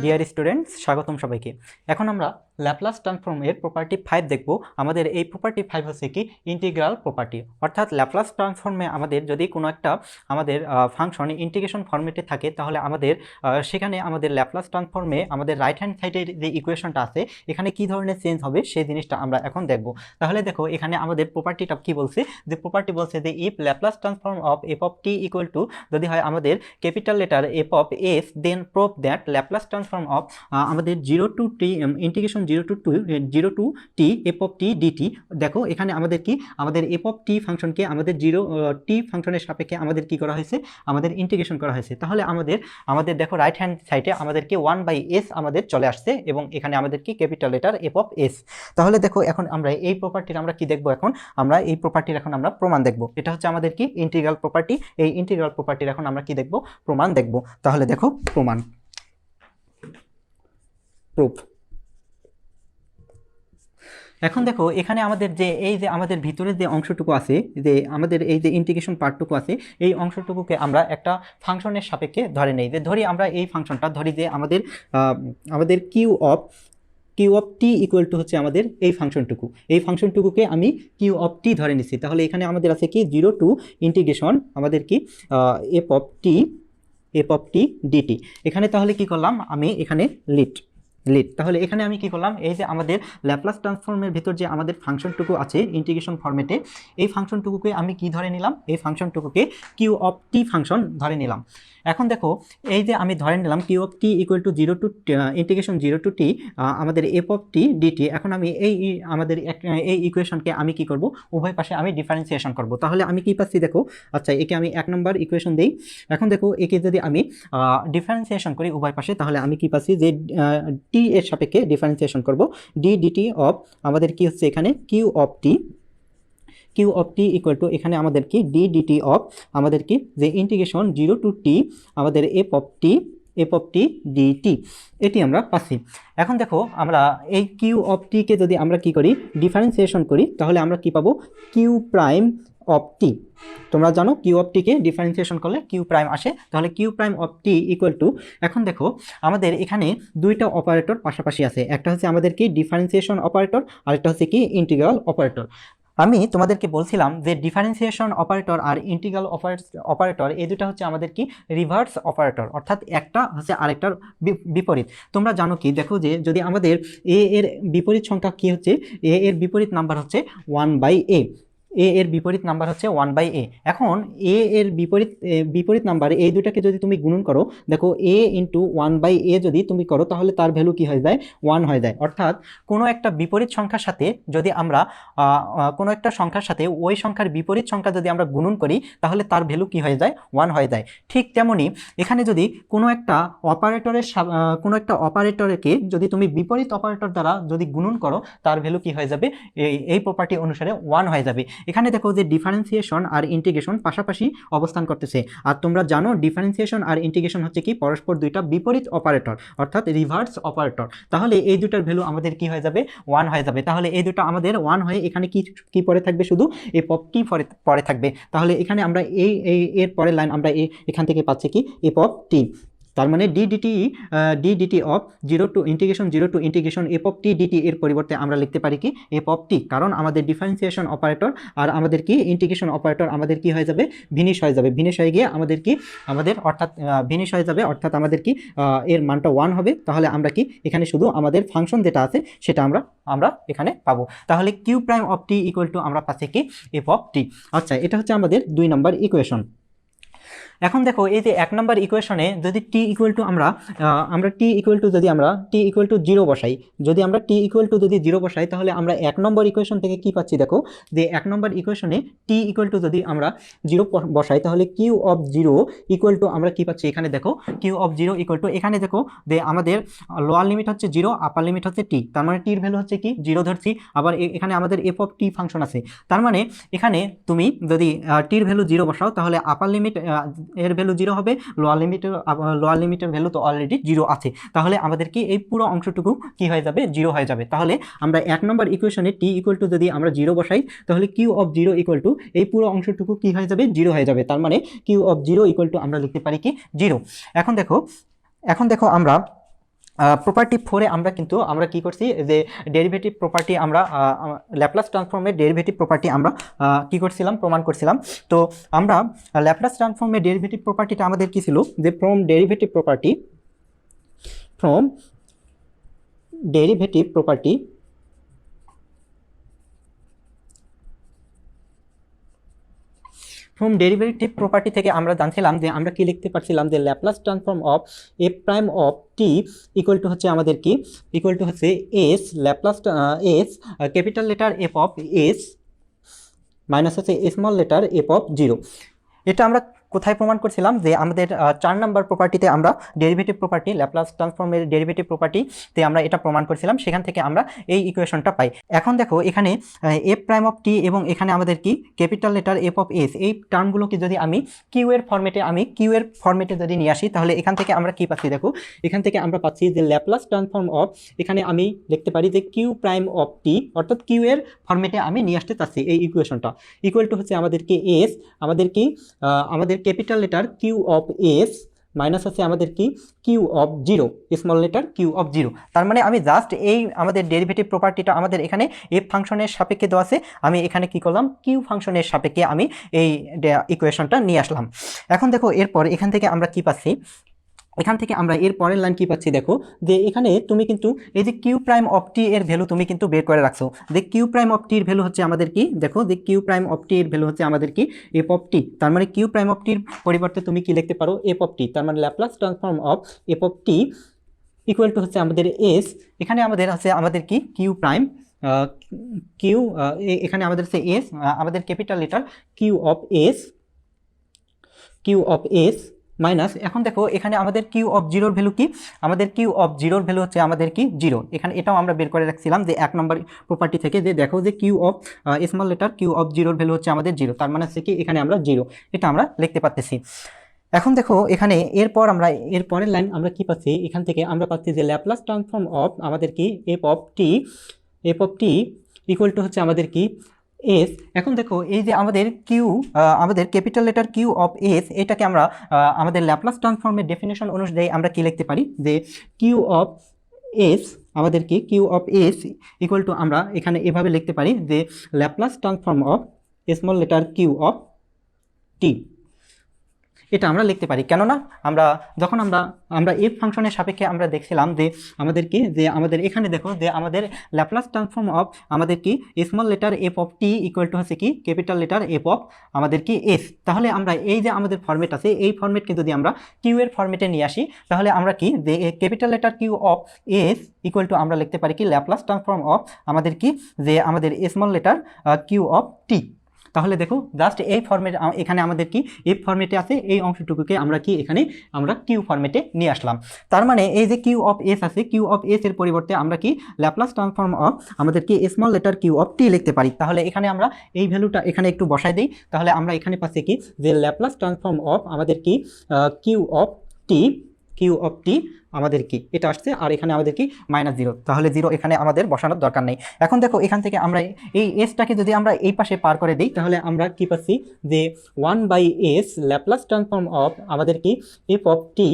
Dear students, স্বাগতম সবাইকে। এখন আমরা ল্যাপ্লাস ট্রান্সফর্মের প্রপার্টি 5 দেখব। আমাদের এই প্রপার্টি 5 হচ্ছে কি ইন্টিগ্রাল প্রপার্টি, অর্থাৎ ল্যাপ্লাস ট্রান্সফর্মে আমাদের যদি কোনো একটা আমাদের ফাংশন ইন্টিগ্রেশন ফর্মেটে থাকে, তাহলে আমাদের সেখানে আমাদের ল্যাপ্লাস ট্রান্সফর্মে আমাদের রাইট হ্যান্ড সাইডের যে ইকুয়েশনটা আছে এখানে কি ধরনের চেঞ্জ হবে সেই জিনিসটা আমরা এখন দেখব। তাহলে দেখো এখানে আমাদের প্রপার্টিটা কি বলছে, যে প্রপার্টি বলছে যে if Laplace transform of f of T equal to, যদি হয় আমাদের capital letter F of s, then prove that Laplace transform of আমাদের 0 to t integration 0 to t f of t dt. দেখো এখানে আমাদের কি আমাদের এফ অফ টি ফাংশনকে আমাদের 0 টি ফাংশনের সাপেক্ষে আমাদের কি করা হয়েছে, আমাদের ইন্টিগ্রেশন করা হয়েছে। তাহলে আমাদের দেখো রাইট হ্যান্ড সাইডে আমাদেরকে 1/s আমাদের চলে আসছে এবং এখানে আমাদের কি capital letter F of S. তাহলে দেখো এখন আমরা এই প্রপার্টির আমরা কি দেখব, এখন আমরা এই প্রপার্টির এখন আমরা প্রমাণ দেখব। এটা হচ্ছে আমাদের কি ইন্টিগ্রাল প্রপার্টি। এই ইন্টিগ্রাল প্রপার্টির এখন আমরা কি দেখব, প্রমাণ দেখব। তাহলে দেখো প্রমাণ, প্রুফ। এখন দেখো এখানে আমাদের যে এই যে আমাদের ভিতরের যে অংশটুকু আছে, যে আমাদের এই যে ইন্টিগ্রেশন পার্টটুকু আছে, এই অংশটুকুকে আমরা একটা ফাংশনের সাপেক্ষে ধরে নেই। যে ধরি আমরা এই ফাংশনটা ধরি যে আমাদের q of T equal to হচ্ছে আমাদের এই ফাংশনটুকুকে আমি কিউ অফ টি ধরে নিচ্ছি। তাহলে এখানে আমাদের আছে কি 0 টু ইন্টিগ্রেশন আমাদের কি এফ অফ টি ডিটি। এখানে তাহলে কি করলাম আমি, এখানে লিট। তাহলে এখানে আমি কি করলাম, এই যে আমাদের ল্যাপ্লাস ট্রান্সফর্মের ভিতর যে আমাদের ফাংশনটুকু আছে ইন্টিগ্রেশন ফর্মেটে, এই ফাংশনটুকুকে আমি কি ধরে নিলাম, এই ফাংশনটুকুকে কিউ অফ টি ফাংশন ধরে নিলাম। এখন দেখো এই যে আমি ধরে নিলাম Q of T equal to 0 to integration 0 to T আমাদের এফ অফ টি ডিটি। এখন আমি আমাদের এই ইকুয়েশনকে আমি কি করব, উভয় পাশে আমি ডিফারেন্সিয়েশন করব। তাহলে আমি কি পাচ্ছি দেখো, আচ্ছা একে আমি 1 নম্বর ইকুয়েশন দেই। এখন দেখো একে যদি আমি ডিফারেন্সিয়েশন করি উভয় পাশে, তাহলে আমি কি পাচ্ছি যে টি এর সাপেক্ষে ডিফারেন্সিয়েশন করব, ডি ডিটি অফ আমাদের কি হচ্ছে এখানে q of T equal to এখানে আমাদের কি ডি ডিটি অফ আমাদের কি যে ইন্টিগ্রেশন 0 টু টি আমাদের এফ অফ টি ডিটি, এটি আমরা পাচ্ছি। এখন দেখো আমরা এই কিউ অফ টিকে যদি আমরা কি করি, ডিফারেন্সিয়েশন করি, তাহলে আমরা কি পাবো, কিউ প্রাইম অফ টি। তোমরা জানো কিউ অফ টিকে ডিফারেন্সিয়েশন করলে কিউ প্রাইম আসে। তাহলে q prime of T equal to, এখন দেখো আমাদের এখানে দুইটা অপারেটর পাশাপাশি আছে, একটা হচ্ছে আমাদের কি ডিফারেন্সিয়েশন অপারেটর, আরেকটা হচ্ছে কি ইন্টিগ্রাল অপারেটর। আমি তোমাদেরকে বলছিলাম যে ডিফারেন্সিয়েশন অপারেটর আর ইন্টিগ্রাল অপারেটর এই দুটো হচ্ছে আমাদের কি রিভার্স অপারেটর, অর্থাৎ একটা হচ্ছে আরেকটার বিপরীত। তোমরা জানো কি, দেখো যে যদি আমাদের এ এর বিপরীত সংখ্যা কি হচ্ছে, এ এর বিপরীত নাম্বার হচ্ছে 1/a, এ এর বিপরীত নাম্বার হচ্ছে 1/a। এখন এ এর বিপরীত নাম্বার এই দুটাকে যদি তুমি গুণন করো, দেখো a ইন্টু 1/a যদি তুমি করো, তাহলে তার ভ্যালু কি হয়ে যায়, 1 হয়ে যায়। অর্থাৎ কোনো একটা বিপরীত সংখ্যার সাথে যদি আমরা কোনো একটা সংখ্যার সাথে ওই সংখ্যার বিপরীত সংখ্যা যদি আমরা গুণন করি, তাহলে তার ভ্যালু কি হয়ে যায়, 1 হয়ে যায়। ঠিক তেমনি এখানে যদি কোনো একটা অপারেটরকে যদি তুমি বিপরীত অপারেটর দ্বারা যদি গুণন করো, তার ভ্যালু কি হয়ে যাবে, এই প্রপার্টি অনুসারে 1 হয়ে যাবে। এখানে দেখো যে ডিফারেন্সিয়েশন আর ইন্টিগ্রেশন পাশাপাশি অবস্থান করতেছে। আর তোমরা জানো ডিফারেন্সিয়েশন আর ইন্টিগ্রেশন হচ্ছে কি পরস্পর দুইটা বিপরীত অপারেটর, অর্থাৎ রিভার্স অপারেটর। তাহলে এই দুটার ভ্যালু আমাদের কি হয়ে যাবে, 1 হয়ে যাবে। তাহলে এই দুটো আমাদের 1 হয়ে এখানে কি পরে থাকবে, শুধু এফ অফ টি পরে থাকবে। তাহলে এখানে আমরা এর পরের লাইন আমরা এখান থেকে পাচ্ছি কি এফ অফ টি। তার মানে d dt of 0 to integration f of t dt এর পরিবর্তে আমরা লিখতে পারি কি এফ অফ টি, কারণ আমাদের ডিফারেন্সিয়েশন অপারেটর আর আমাদের কি ইন্টিগ্রেশন অপারেটর আমাদের কি হয়ে যাবে, ভিনিশ হয়ে যাবে। ভিনিশ হয়ে গিয়ে অর্থাৎ আমাদের কি এর মানটা 1 হবে। তাহলে আমরা কি এখানে শুধু আমাদের ফাংশন যেটা আছে সেটা আমরা এখানে পাবো। তাহলে q prime of T equal to আমরা পাচ্ছি কি এফ অফ টি। আচ্ছা এটা হচ্ছে আমাদের 2 নম্বর ইকুয়েশন। এখন দেখো এই যে 1 নম্বর ইকুয়েশনে যদি T equal to T equal to 0 বসাই, যদি আমরা টি ইকুয়াল টু 0 বসাই, তাহলে আমরা 1 নম্বর ইকুয়েশন থেকে কি পাচ্ছি, দেখো যে 1 নম্বর ইকুয়েশনে টি ইকুয়াল টু যদি আমরা 0 বসাই, তাহলে কিউ অফ 0 ইকুয়াল টু আমরা কি পাচ্ছি, এখানে দেখো কিউ অফ 0 ইকুয়াল টু, এখানে দেখো যে আমাদের লোয়ার লিমিট হচ্ছে 0, আপার লিমিট হচ্ছে টি। তার মানে টির ভ্যালু হচ্ছে কি 0 ধরছি। আবার এখানে আমাদের এফ অফ টি ফাংশন আছে। তার মানে এখানে তুমি যদি টির ভ্যালু 0 বসাও, তাহলে আপার লিমিট এর ভ্যালু 0 হবে, লোয়ার লিমিটের ভ্যালু তো অলরেডি 0 আছে। তাহলে আমাদের কি এই পুরো অংশটুকু কি হয়ে যাবে, 0 হয়ে যাবে। তাহলে আমরা 1 নম্বর ইকুয়েশনে টি ইকুয়াল টু যদি আমরা 0 বসাই, তাহলে কিউ অফ 0 ইকুয়াল টু এই পুরো অংশটুকু কি হয়ে যাবে, 0 হয়ে যাবে। তার মানে কিউ অফ 0 ইকুয়াল টু আমরা লিখতে পারি কি 0। এখন দেখো আমরা প্রপার্টি 4-এ আমরা কিন্তু আমরা কি করছি যে ডেরিভেটিভ প্রপার্টি আমরা ল্যাপ্লাস ট্রান্সফর্মের ডেরিভেটিভ প্রপার্টি আমরা কি করছিলাম প্রমাণ করছিলাম। তো আমরা ল্যাপ্লাস ট্রান্সফর্মের ডেরিভেটিভ প্রপার্টিটা আমাদের কি ছিল যে from derivative property from derivative property থেকে আমরা জানছিলাম যে আমরা কি লিখতে পারছিলাম যে Laplace transform of F prime of T equal to হচ্ছে আমাদের কি ইকুয়াল টু হচ্ছে S Laplace S capital letter F of s minus হচ্ছে স্মল লেটার এফ অফ 0। এটা আমরা কোথায় প্রমাণ করছিলাম যে আমাদের 4 নম্বর প্রপার্টিতে আমরা ডেরিভেটিভ প্রপার্টি ল্যাপ্লাস ট্রান্সফর্মের ডেরিভেটিভ প্রপার্টিতে আমরা এটা প্রমাণ করছিলাম, সেখান থেকে আমরা এই ইকুয়েশনটা পাই। এখন দেখো এখানে এফ প্রাইম অফ টি এবং এখানে আমাদের কি capital letter F of S, এই টার্মগুলোকে যদি আমি কিউ এর ফরম্যাটে যদি নিয়ে আসি তাহলে এখান থেকে আমরা কি পাচ্ছি দেখো, এখান থেকে আমরা পাচ্ছি যে ল্যাপ্লাস ট্রান্সফর্ম অফ, এখানে আমি লিখতে পারি যে কিউ প্রাইম অফ টি, অর্থাৎ কিউ এর ফরম্যাটে আমি নিয়ে আসতে চাচ্ছি এই ইকুয়েশনটা। ইকুয়াল টু হচ্ছে আমাদের কি এস, আমাদের কি আমাদের capital letter Q of s minus হচ্ছে আমাদের কি Q of 0, small letter Q of 0। তার মানে আমি জাস্ট এই আমাদের ডেরিভেটিভ প্রপার্টিটা আমাদের এখানে এফ ফাংশনের সাপেক্ষে দেওয়া আছে, আমি এখানে কি করলাম কিউ ফাংশনের সাপেক্ষে আমি এই ইকুয়েশনটা নিয়ে আসলাম। এখন দেখো এরপর এখান থেকে আমরা কি পাচ্ছি, এখান থেকে আমরা এর পরের লাইন কি পাচ্ছি দেখো, যে এখানে তুমি কিন্তু এই যে কিউ প্রাইম অফ টি এর ভ্যালু তুমি কিন্তু বের করে রাখছো, যে কিউ প্রাইম অফ টির ভ্যালু হচ্ছে আমাদের কি দেখো, যে কিউ প্রাইম অফ টি এর ভ্যালু হচ্ছে আমাদের কি এফ অফ টি। তার মানে কিউ প্রাইম অফ টির পরিবর্তে তুমি কি লিখতে পারো এফ অফ টি, তার মানে Laplace transform of f of T equal to হচ্ছে আমাদের এস, এখানে আমাদের আছে আমাদের কি কিউ প্রাইম কিউ, এখানে আমাদের হচ্ছে এস, আমাদের capital letter Q of s minus, এখন দেখো এখানে আমাদের কিউ অফ 0-র ভ্যালু কি, আমাদের কিউ অফ 0-র ভ্যালু হচ্ছে আমাদের কি 0। এখানে এটাও আমরা বের করে রাখছিলাম যে 1 নম্বর প্রপার্টি থেকে, যে দেখো যে Q of small letter Q of 0-র ভ্যালু হচ্ছে আমাদের 0, তার মানে হচ্ছে কি এখানে আমরা 0, এটা আমরা লিখতে পারতেছি। এখন দেখো এখানে এরপর আমরা এর পরের লাইন আমরা কি পাচ্ছি, এখান থেকে আমরা পাচ্ছি যে ল্যাপ্লাস ট্রান্সফর্ম অফ আমাদের কি F of T equal to হচ্ছে আমাদের কি এস। এখন দেখো এই যে আমাদের কিউ, আমাদের capital letter Q of s, এটাকে আমরা আমাদের ল্যাপ্লাস ট্রান্সফর্মের ডেফিনেশন অনুযায়ী আমরা কি লিখতে পারি যে কিউ অফ এস, আমাদের কি Q of S equal to আমরা এখানে এভাবে লিখতে পারি যে Laplace transform of small letter Q of T, এটা আমরা লিখতে পারি। কেননা যখন আমরা এফ ফাংশনের সাপেক্ষে আমরা দেখছিলাম যে আমাদের কি, যে আমাদের এখানে দেখো যে আমাদের ল্যাপ্লাস ট্রান্সফর্ম অফ আমাদের কি small letter F of T equal to হচ্ছে কি ক্যাপিটাল লেটার এফ অফ আমাদের কি এস। তাহলে আমরা এই যে আমাদের ফরম্যাট আছে, এই ফরম্যাটকে যদি আমরা কিউ এর ফরম্যাটে নিয়ে আসি তাহলে আমরা কি যে capital letter Q of S equal to আমরা লিখতে পারি কি ল্যাপ্লাস ট্রান্সফর্ম অফ আমাদের কি যে আমাদের স্মল লেটার কিউ অফ টি। তাহলে দেখো জাস্ট এই ফরম্যাট, এখানে আমাদের কি এফ ফরম্যাটে আছে, এই অংশটুকুকে আমরা কি এখানে আমরা কিউ ফরম্যাটে নিয়ে আসলাম। তার মানে এই যে কিউ অফ এস আছে, কিউ অফ এস এর পরিবর্তে আমরা কি ল্যাপ্লাস ট্রান্সফর্ম অফ আমাদের কি স্মল লেটার কিউ অফ টি লিখতে পারি। তাহলে এখানে আমরা এই ভ্যালুটা এখানে একটু বসাই দিই, তাহলে আমরা এখানে পাচ্ছি কি যে ল্যাপ্লাস ট্রান্সফর্ম অফ আমাদের কি কিউ অফ টি আমাদের কি এটা আসছে, আর এখানে আমাদের কি -0, তাহলে 0 এখানে আমাদের বসানোর দরকার নেই। এখন দেখো এখান থেকে আমরা এই এসটাকে যদি আমরা এই পাশে পার করে দিই তাহলে আমরা কি পাচ্ছি যে 1/s ল্যাপ্লাস ট্রান্সফর্ম অফ আমাদের কি F of T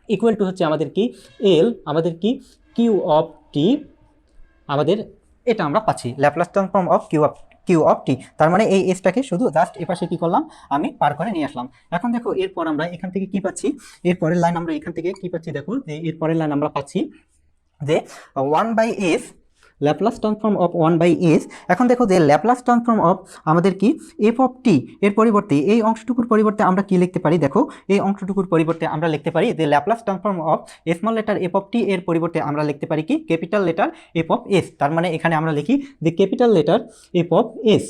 equal to হচ্ছে আমাদের কি এল, আমাদের কি কিউ অফ টি, আমাদের এটা আমরা পাচ্ছি Laplace transform of Q of টি। তার মানে এই এসটাকে শুধু জাস্ট এপাশে কি করলাম আমি পার করে নিয়ে আসলাম। এখন দেখো এরপর আমরা এখান থেকে কি পাচ্ছি, এরপরের লাইন আমরা এখান থেকে কি পাচ্ছি দেখো, যে এরপরের লাইন আমরা পাচ্ছি যে 1/s Laplace transform of 1/s। এখন দেখো যে ল্যাপ্লাস ট্রান্সফর্ম অফ আমাদের কি এফ অফ টি এর পরিবর্তে এই অংশটুকুর পরিবর্তে আমরা কি লিখতে পারি দেখো, এই অংশটুকুর পরিবর্তে আমরা লিখতে পারি যে Laplace transform of small letter F of T এর পরিবর্তে আমরা লিখতে পারি কি capital letter F of S. তার মানে এখানে আমরা লিখি যে capital letter F of S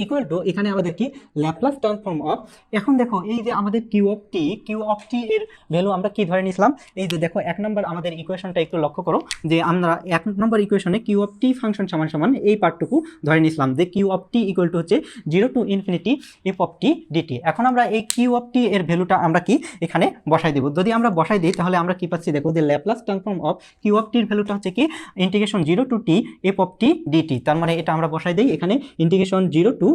equal to এখানে আমাদের কি ল্যাপ্লাস ট্রান্সফর্ম অফ। এখন দেখো এই যে আমাদের কিউ অফ টি এর ভ্যালু আমরা কি ধরে নিয়েছিলাম, এই যে দেখো 1 নম্বর আমাদের ইকুয়েশনটা একটু লক্ষ্য করো, যে আমরা 1 নম্বর ইকুয়েশনে কিউ অফ টি ফাংশন সমান এই পার্টটুকু ধরে নিয়েছিলাম যে Q of T equal to হচ্ছে 0 to ∞ f of t dt. এখন আমরা এই কিউ অফ টি এর ভ্যালুটা আমরা কি এখানে বসাই দেব। যদি আমরা বসাই দিই তাহলে আমরা কি পাচ্ছি দেখো, যে Laplace transform of Q of টির ভ্যালুটা হচ্ছে কি ∫0 to t f of t dt. তার মানে এটা আমরা বসাই দিই এখানে ∫0 to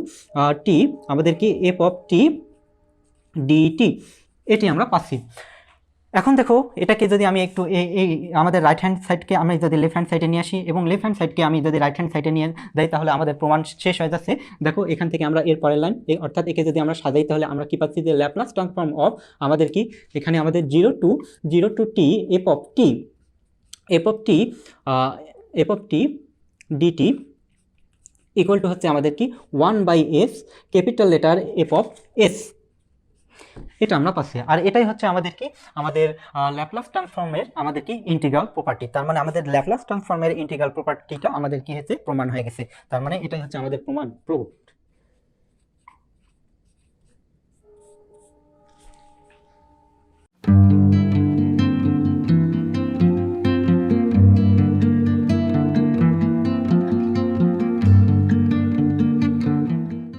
t আমাদের কি এফ অফ টি ডিটি, এটি আমরা পাচ্ছি। এখন দেখো এটাকে যদি আমি একটু এই আমাদের রাইট হ্যান্ড সাইডকে আমি যদি লেফট হ্যান্ড সাইডে নিয়ে আসি এবং লেফট হ্যান্ড সাইডকে আমি যদি রাইট হ্যান্ড সাইডে নিয়ে যাই তাহলে আমাদের প্রমাণ শেষ হয়ে যাচ্ছে। দেখো এখান থেকে আমরা এর পরের লাইন অর্থাৎ একে যদি আমরা সাজাই তাহলে আমরা কি পাচ্ছি যে ল্যাপ্লাস ট্রান্সফর্ম অফ আমাদের কি এখানে আমাদের 0 to t f of t dt equal to হচ্ছে আমাদের কি 1/s capital letter f of s, এটা আমরা পাচ্ছি। আর এটাই হচ্ছে আমাদের কি আমাদের ল্যাপ্লাস ট্রান্সফর্মের আমাদের কি ইন্টিগ্রাল প্রপার্টি। তার মানে আমাদের ল্যাপ্লাস ট্রান্সফর্মের ইন্টিগ্রাল প্রপার্টিটা আমাদের কি হচ্ছে প্রমাণ হয়ে গেছে। তার মানে এটাই হচ্ছে আমাদের প্রমাণ প্রুফ।